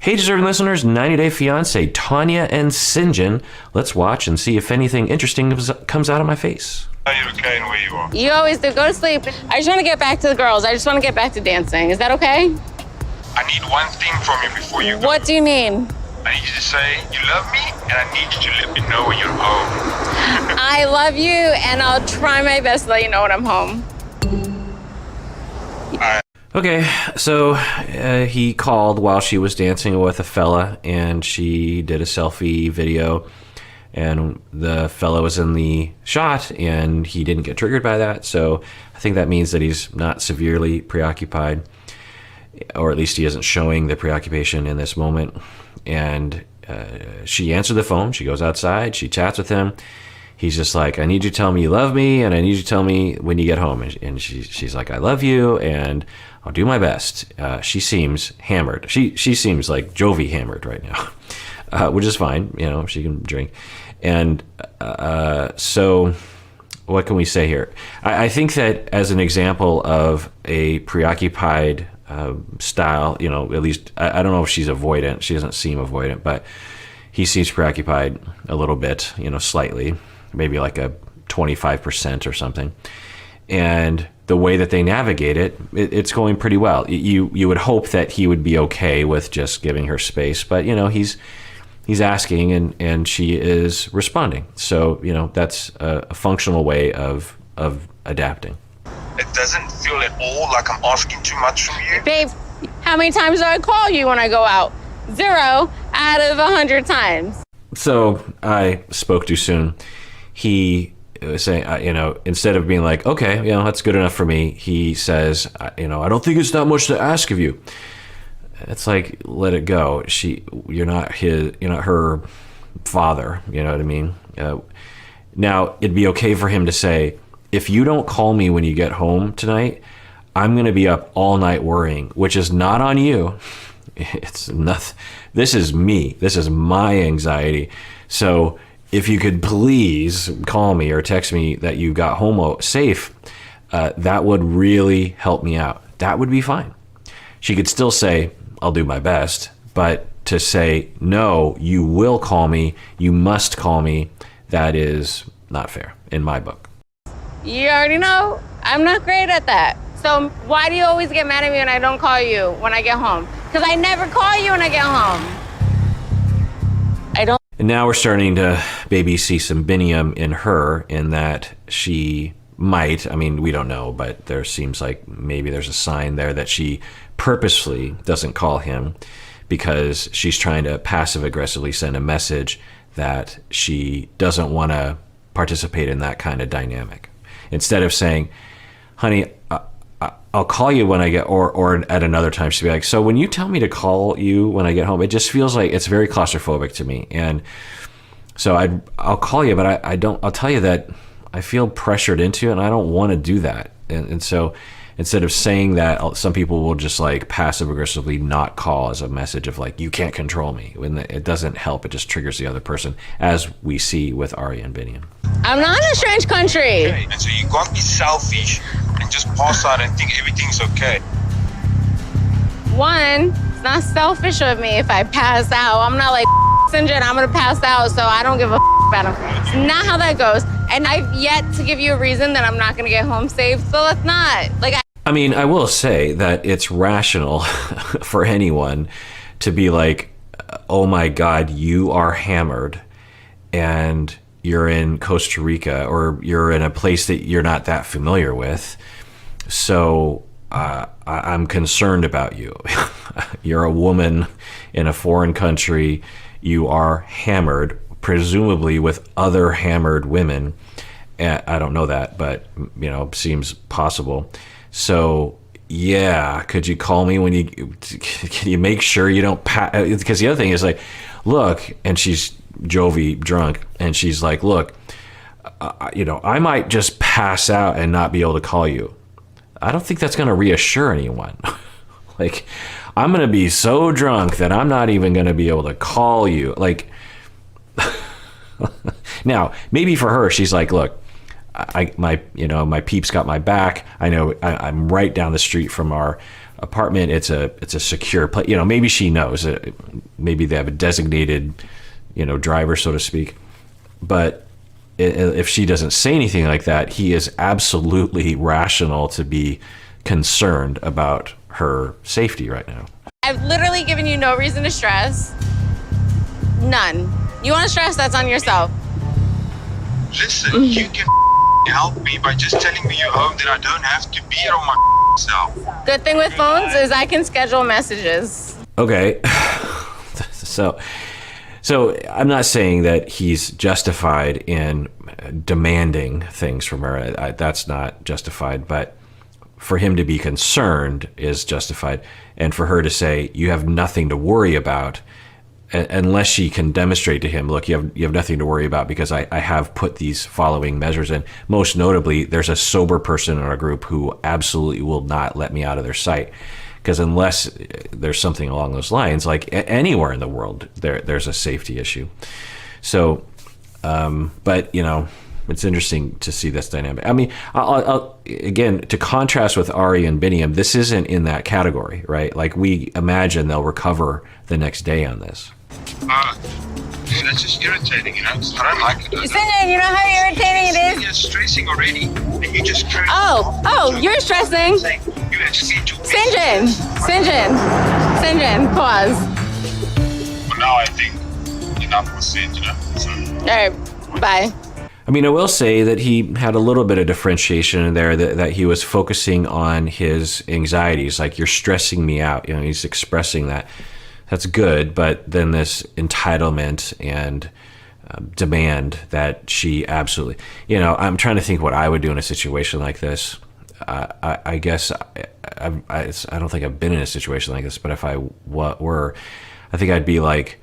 Hey, deserving listeners, 90 Day Fiancé, Tania and Syngin. Let's watch and see if anything interesting comes out of my face. Are you okay in where you are? You always do. Go to sleep. I just want to get back to the girls. I just want to get back to dancing. Is that okay? I need one thing from you before you go. What do you need? I need you to say you love me, and I need you to let me know when you're home. I love you, and I'll try my best to let you know when I'm home. Okay, so he called while she was dancing with a fella, and she did a selfie video, and the fella was in the shot, and he didn't get triggered by that, so I think that means that he's not severely preoccupied, or at least he isn't showing the preoccupation in this moment. And she answered the phone. She goes outside. She chats with him. He's just like, I need you to tell me you love me, and I need you to tell me when you get home. And she's like, I love you, and I'll do my best. She seems hammered. She seems like Jovi hammered right now, which is fine. You know, she can drink. And so what can we say here? I think that as an example of a preoccupied style, you know, at least I don't know if she's avoidant. She doesn't seem avoidant, but he seems preoccupied a little bit, you know, slightly, maybe like a 25% or something. And the way that they navigate it's going pretty well. You would hope that he would be okay with just giving her space, but you know, he's asking and she is responding. So, you know, that's a functional way of adapting. It doesn't feel at all like I'm asking too much from you. Babe, how many times do I call you when I go out? 0 out of 100 times. So I spoke too soon. He was saying, you know, instead of being like, okay, you know, that's good enough for me, he says, you know, I don't think it's that much to ask of you. It's like, let it go. You're not her father. You know what I mean? Now, it'd be okay for him to say, if you don't call me when you get home tonight, I'm going to be up all night worrying, which is not on you. It's nothing. This is me. This is my anxiety. So if you could please call me or text me that you got home safe, that would really help me out. That would be fine. She could still say, I'll do my best, but to say, no, you will call me, you must call me, that is not fair in my book. You already know I'm not great at that. So why do you always get mad at me when I don't call you when I get home? Because I never call you when I get home. I don't. And now we're starting to maybe see some Biniam in her, in that she might, I mean, we don't know, but there seems like maybe there's a sign there that she purposefully doesn't call him because she's trying to passive aggressively send a message that she doesn't want to participate in that kind of dynamic. Instead of saying, honey, I'll call you when I get, or at another time, she'd be like, so when you tell me to call you when I get home, it just feels like it's very claustrophobic to me. And so I'll call you, but I'll tell you that I feel pressured into it and I don't want to do that. And so instead of saying that, some people will just like passive aggressively not call as a message of like, you can't control me. When it doesn't help, it just triggers the other person, as we see with Ari and Biniam. I'm not in a strange country. Okay. And so you can't be selfish and just pass out and think everything's okay. One, it's not selfish of me if I pass out. I'm not like, Syngin, I'm gonna pass out, so I don't give a about him. It's not how that goes. And I've yet to give you a reason that I'm not gonna get home safe, so let's not. I mean, I will say that it's rational for anyone to be like, oh my God, you are hammered and you're in Costa Rica or you're in a place that you're not that familiar with. So I'm concerned about you. You're a woman in a foreign country. You are hammered, presumably with other hammered women. I don't know that, but you know, seems possible. So yeah, could you call me when can you make sure you don't because the other thing is like, look, and she's Jovi drunk, and she's like, look, you know, I might just pass out and not be able to call you. I don't think that's going to reassure anyone. Like, I'm going to be so drunk that I'm not even going to be able to call you. Like, now, maybe for her, she's like, look, my peeps got my back. I know I'm right down the street from our apartment. It's a secure place. You know, maybe she knows. Maybe they have a designated, you know, driver, so to speak. But if she doesn't say anything like that, he is absolutely rational to be concerned about her safety right now. I've literally given you no reason to stress. None. You want to stress, that's on yourself. Listen, you can help me by just telling me you're home, then I don't have to be here on my self. Good thing with phones is I can schedule messages. Okay. So I'm not saying that he's justified in demanding things from her. That's not justified, but for him to be concerned is justified. And for her to say, you have nothing to worry about, unless she can demonstrate to him, look, you have nothing to worry about because I have put these following measures in. Most notably, there's a sober person in our group who absolutely will not let me out of their sight. Because unless there's something along those lines, like anywhere in the world, there's a safety issue. So, but, you know, it's interesting to see this dynamic. I mean, I'll again, to contrast with Ari and Biniam, this isn't in that category, right? Like, we imagine they'll recover the next day on this. Yeah, that's just irritating, you know? I don't like it. Syngin, you know how irritating it is? You're stressing already, and you just carry you're stressing. You actually do. Syngin, pause. But now I think enough was said, you know? So. All right, bye. I mean, I will say that he had a little bit of differentiation in there, that he was focusing on his anxieties. Like, you're stressing me out. You know, he's expressing that. That's good, but then this entitlement and demand that she absolutely, you know, I'm trying to think what I would do in a situation like this. I guess I don't think I've been in a situation like this, but if I were, I think I'd be like,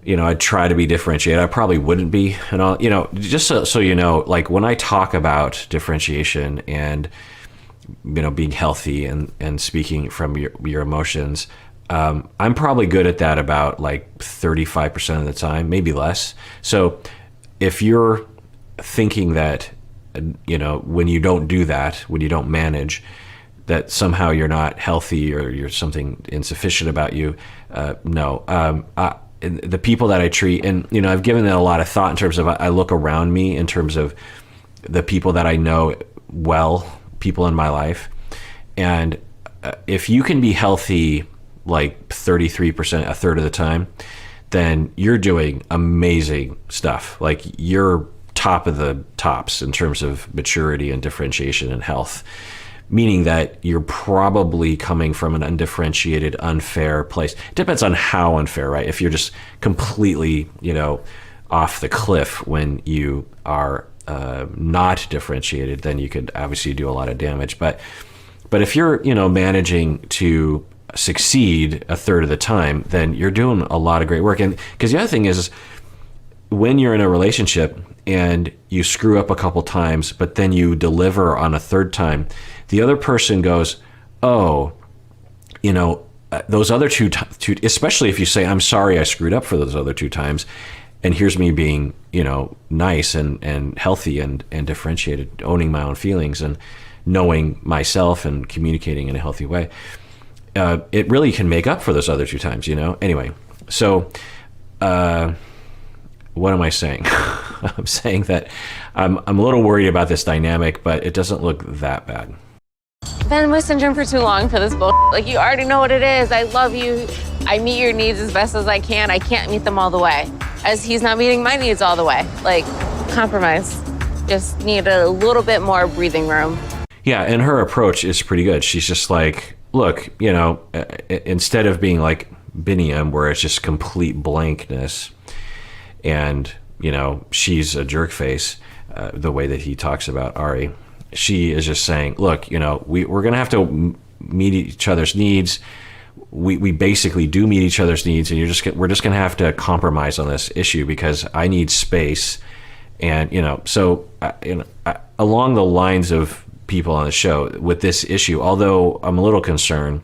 you know, I'd try to be differentiated. I probably wouldn't be, and all, you know, just so you know, like, when I talk about differentiation and, you know, being healthy and speaking from your emotions, I'm probably good at that about like 35% of the time, maybe less. So if you're thinking that, you know, when you don't do that, when you don't manage, that somehow you're not healthy or you're something insufficient about you, no. The people that I treat, and, you know, I've given that a lot of thought in terms of, I look around me in terms of the people that I know well, people in my life. And if you can be healthy like 33%, a third of the time, then you're doing amazing stuff. Like, you're top of the tops in terms of maturity and differentiation and health, meaning that you're probably coming from an undifferentiated, unfair place. It depends on how unfair, right? If you're just completely, you know, off the cliff when you are not differentiated, then you could obviously do a lot of damage. But if you're, you know, managing to succeed a third of the time, then you're doing a lot of great work. And because the other thing is, when you're in a relationship and you screw up a couple times, but then you deliver on a third time, the other person goes, oh, you know, those other two, especially if you say, I'm sorry I screwed up for those other 2 times, and here's me being, you know, nice and healthy and differentiated, owning my own feelings and knowing myself and communicating in a healthy way. It really can make up for those other 2 times, you know? Anyway, so what am I saying? I'm saying that I'm a little worried about this dynamic, but it doesn't look that bad. Been with Syngin for too long for this bull. Like, you already know what it is. I love you. I meet your needs as best as I can. I can't meet them all the way, as he's not meeting my needs all the way. Like, compromise. Just need a little bit more breathing room. Yeah, and her approach is pretty good. She's just like, look, you know, instead of being like Biniam, where it's just complete blankness, and, you know, she's a jerk face, the way that he talks about Ari, she is just saying, look, you know, we're going to have to meet each other's needs. We basically do meet each other's needs, and we're just going to have to compromise on this issue because I need space. And, you know, so, along the lines of people on the show with this issue, although I'm a little concerned,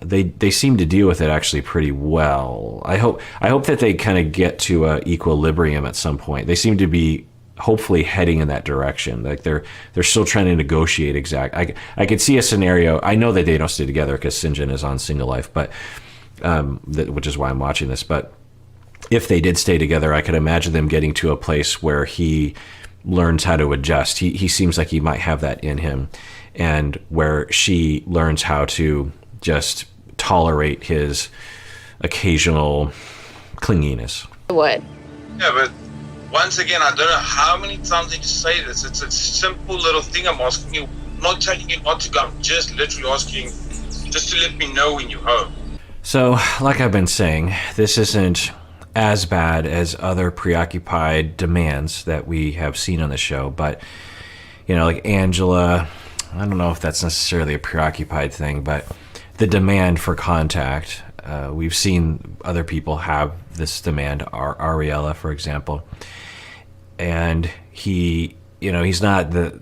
they seem to deal with it actually pretty well. I hope that they kind of get to a equilibrium at some point. They seem to be hopefully heading in that direction. Like they're still trying to negotiate I could see a scenario. I know that they don't stay together because Syngin is on Single Life, but which is why I'm watching this. But if they did stay together, I could imagine them getting to a place where he learns how to adjust. He seems like he might have that in him, and where she learns how to just tolerate his occasional clinginess. Would. Yeah, but once again, I don't know how many times did you say this. It's a simple little thing I'm asking you. I'm not telling you not to go. I'm just literally asking just to let me know when you're home. So, like I've been saying, this isn't as bad as other preoccupied demands that we have seen on the show. But, like Angela, I don't know if that's necessarily a preoccupied thing, but the demand for contact, we've seen other people have this demand, Ariella, for example. And he's not the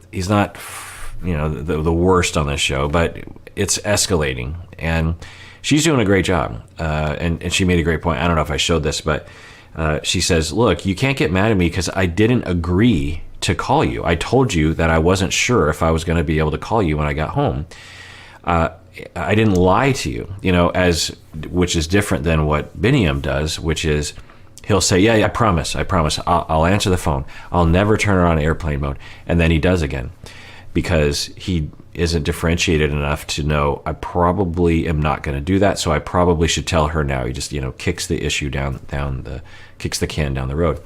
worst on this show, but it's escalating. And she's doing a great job, and she made a great point. I don't know if I showed this, but she says, look, you can't get mad at me because I didn't agree to call you. I told you that I wasn't sure if I was going to be able to call you when I got home. I didn't lie to you, which is different than what Biniam does, which is he'll say, yeah, I promise. I'll answer the phone. I'll never turn it on airplane mode. And then he does again because he isn't differentiated enough to know I probably am not going to do that. So I probably should tell her now. He just, kicks the issue kicks the can down the road.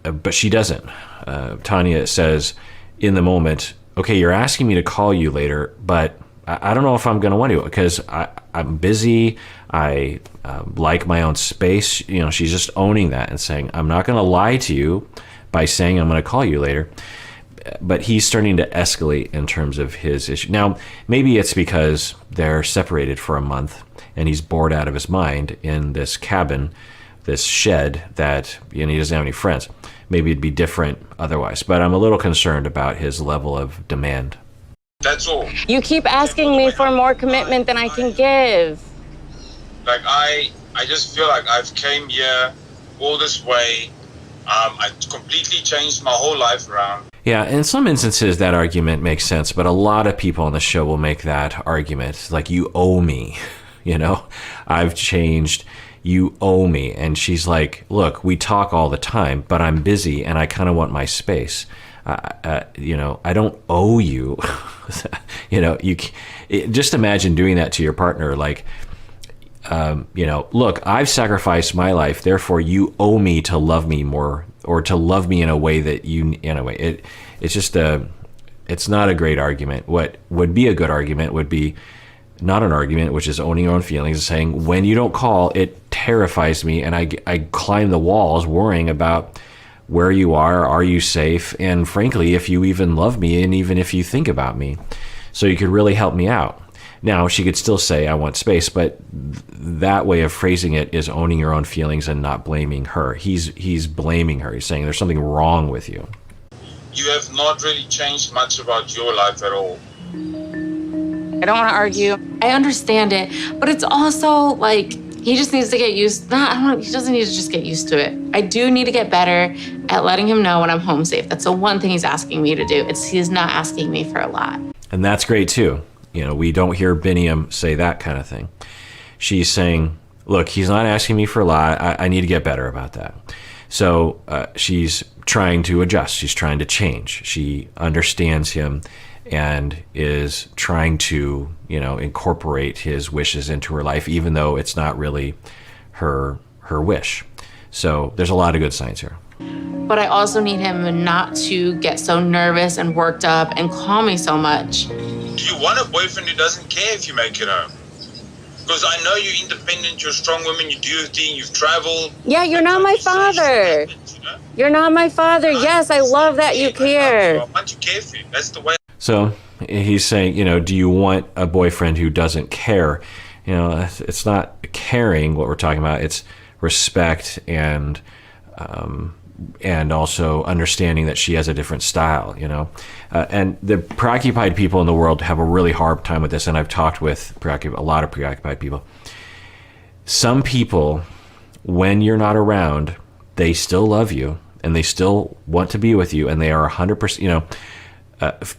But she doesn't. Tania says in the moment, okay, you're asking me to call you later, but I don't know if I'm going to want to because I'm busy. I like my own space. She's just owning that and saying, I'm not going to lie to you by saying I'm going to call you later. But he's starting to escalate in terms of his issue. Now, maybe it's because they're separated for a month and he's bored out of his mind in this cabin, this shed that he doesn't have any friends. Maybe it'd be different otherwise. But I'm a little concerned about his level of demand. That's all. You keep asking me for more commitment than I can give. Like, I just feel like I've came here all this way. I completely changed my whole life around. Yeah, in some instances that argument makes sense, but a lot of people on the show will make that argument. Like, you owe me, I've changed, you owe me. And she's like, look, we talk all the time, but I'm busy and I kind of want my space. I don't owe you. Just imagine doing that to your partner. Like, look, I've sacrificed my life, therefore you owe me to love me more, or to love me in a way that it's just it's not a great argument. What would be a good argument would be not an argument, which is owning your own feelings and saying, when you don't call, it terrifies me, and I climb the walls worrying about where you are you safe, and frankly, if you even love me, and even if you think about me, so you could really help me out. Now, she could still say, I want space, but that way of phrasing it is owning your own feelings and not blaming her. He's blaming her. He's saying there's something wrong with you. You have not really changed much about your life at all. I don't want to argue. I understand it, but it's also like he just needs to get used. He doesn't need to just get used to it. I do need to get better at letting him know when I'm home safe. That's the one thing he's asking me to do. He's not asking me for a lot. And that's great too. We don't hear Biniam say that kind of thing. She's saying, look, he's not asking me for a lot. I need to get better about that. So she's trying to adjust. She's trying to change. She understands him and is trying to, incorporate his wishes into her life, even though it's not really her wish. So there's a lot of good signs here. But I also need him not to get so nervous and worked up and call me so much. Do you want a boyfriend who doesn't care if you make it home? Because I know you're independent, you're a strong woman, you do your thing, you've traveled. Yeah, you're not my father. You're not my father. Yes, I love that you care. I want you to care for you. That's the way. So he's saying, do you want a boyfriend who doesn't care? It's not caring what we're talking about. It's respect and also understanding that she has a different style, and the preoccupied people in the world have a really hard time with this. And I've talked with a lot of preoccupied people. Some people, when you're not around, they still love you and they still want to be with you, and they are 100%, you know,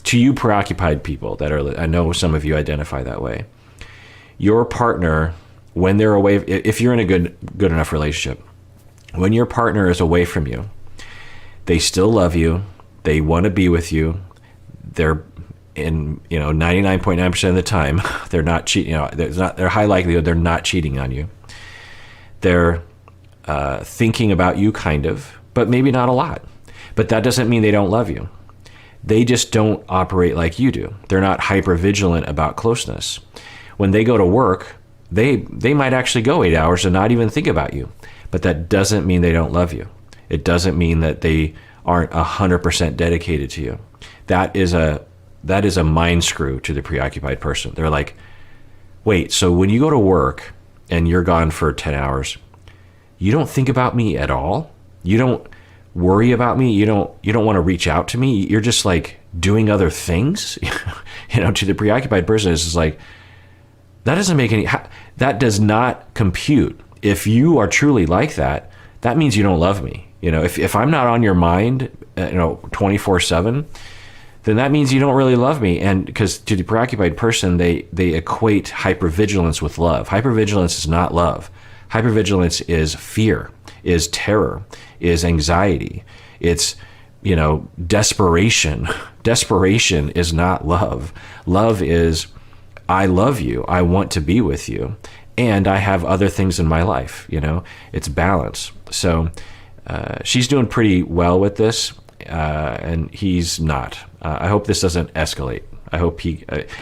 to you preoccupied people that are, I know some of you identify that way. Your partner, when they're away, if you're in a good enough relationship, when your partner is away from you, they still love you. They want to be with you. They're in, 99.9% of the time, they're not cheating. They're high likelihood they're not cheating on you. They're thinking about you kind of, but maybe not a lot. But that doesn't mean they don't love you. They just don't operate like you do. They're not hyper vigilant about closeness. When they go to work, they might actually go 8 hours and not even think about you. But that doesn't mean they don't love you. It doesn't mean that they aren't 100% dedicated to you. That is a mind screw to the preoccupied person. They're like, wait, so when you go to work and you're gone for 10 hours, you don't think about me at all? You don't worry about me? You don't want to reach out to me? You're just like doing other things? To the preoccupied person, it's just like, that doesn't make any, that does not compute. If you are truly like that, that means you don't love me. If I'm not on your mind, 24/7, then that means you don't really love me. And because to the preoccupied person, they equate hypervigilance with love. Hypervigilance is not love. Hypervigilance is fear, is terror, is anxiety. It's, desperation. Desperation is not love. Love is, I love you. I want to be with you. And I have other things in my life. It's balance. So she's doing pretty well with this, and he's not. I hope this doesn't escalate. I hope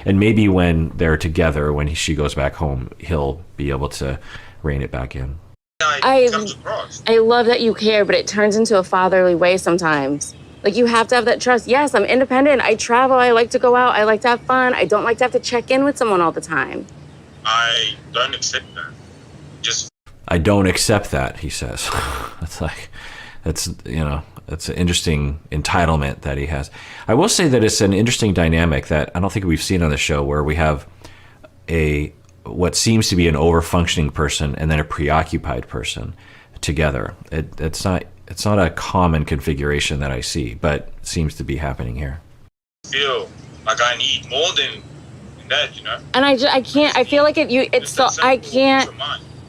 and maybe when they're together, when she goes back home, he'll be able to rein it back in. I love that you care, but it turns into a fatherly way sometimes. Like, you have to have that trust. Yes, I'm independent. I travel. I like to go out. I like to have fun. I don't like to have to check in with someone all the time. I don't accept that. I don't accept that, he says. That's an interesting entitlement that he has. I will say that it's an interesting dynamic that I don't think we've seen on the show, where we have what seems to be an over-functioning person and then a preoccupied person together. It's not a common configuration that I see, but it seems to be happening here. I feel like I need more than that, And I can't. I feel like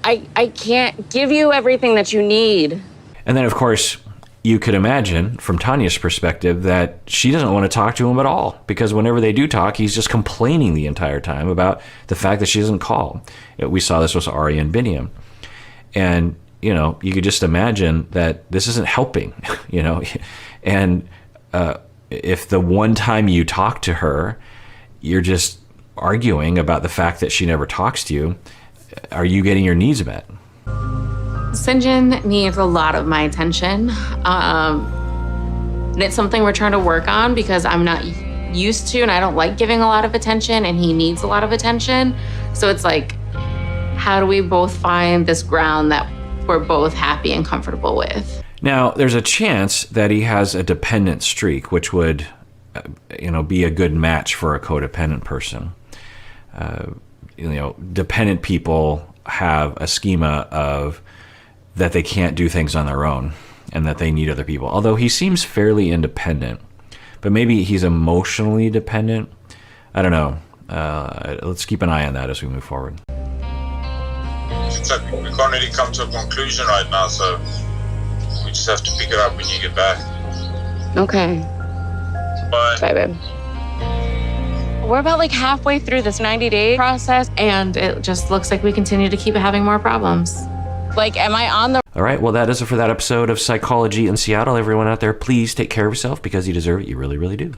I can't give you everything that you need. And then, of course, you could imagine from Tania's perspective that she doesn't want to talk to him at all, because whenever they do talk, he's just complaining the entire time about the fact that she doesn't call. We saw this with Ari and Biniam. And, you could just imagine that this isn't helping, and if the one time you talk to her, you're just arguing about the fact that she never talks to you, are you getting your needs met? Syngin needs a lot of my attention. And it's something we're trying to work on, because I'm not used to, and I don't like giving a lot of attention, and he needs a lot of attention. So it's like, how do we both find this ground that we're both happy and comfortable with? Now, there's a chance that he has a dependent streak, which would, be a good match for a codependent person. Dependent people have a schema of that they can't do things on their own and that they need other people. Although he seems fairly independent, but maybe he's emotionally dependent. I don't know. Let's keep an eye on that as we move forward. It's like we can't really come to a conclusion right now, so we just have to pick it up when you get back. Okay. Bye. Bye, babe. We're about like halfway through this 90-day process, And it just looks like we continue to keep having more problems. like, am I on the... All right, well, that is it for that episode of Psychology in Seattle. Everyone out there, please take care of yourself, because you deserve it. You really, really do.